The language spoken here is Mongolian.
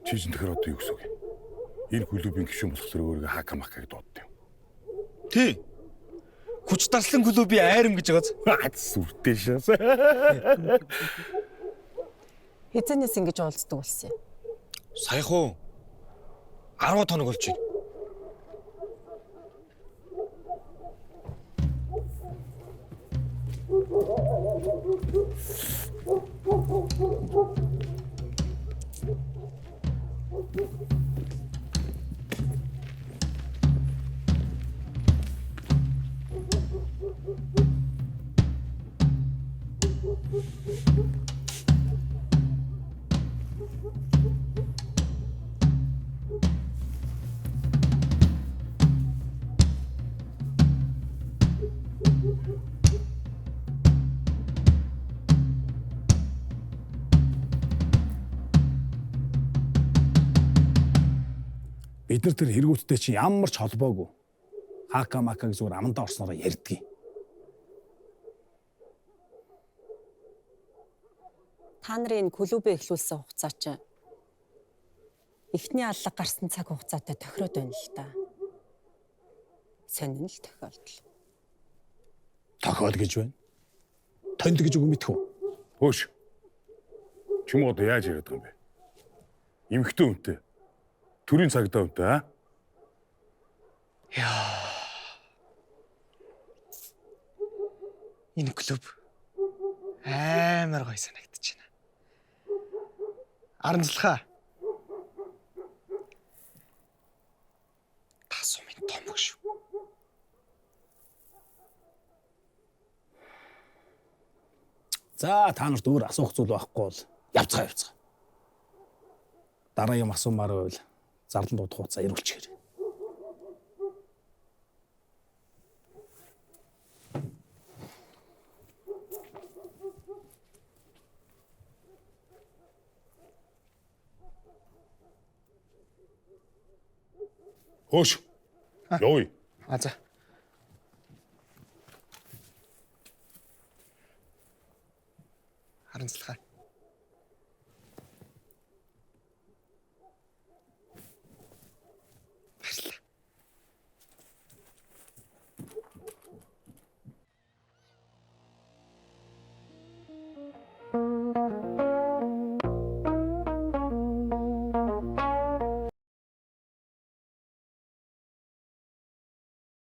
Чижин тэгэхээр одоо юу гэсэн үг? Энэ клубын гишүүн болохоор өөрийгөө хакамакаг дууддаг юм. Тий. Хүч дарслан клубын айрам гэж байгааз. Сүртэй шээс. Хэзэнээс ингэж уулздаг болсон юм? Саяхан 10 хоног болж байна. Бид нар тэр хэрэгүүдтэй чинь ямар ч холбоогүй. Хакамакаг зүгээр амандаа орснороо ярьдгийг. Та нарын клубээ эхлүүлсэн хугацаа чинь эхний аллаг гарсан цаг хугацаатай тохироод байна л да. Сонин л тохиолдол. Тохиол гэж байна. Тонд гэж үг мэдхүү. Хөөш. Чим одоо яаж яриад байгаа юм бэ? Эмхтэн үнтэй. Төрийн цагдаа үнтэй аа? Яа. Энэ клуб амар гоё санагдаж байна. Аранзлахаа. Та сумын том шүү. За та нарт өөр асуух зүйл байхгүй бол явцгаа. Дараагийн асуумаар байвал зарлан дуудах хугацаа ирүүлчихээр. Хөөш. Ёо. За. Харанцлахаа.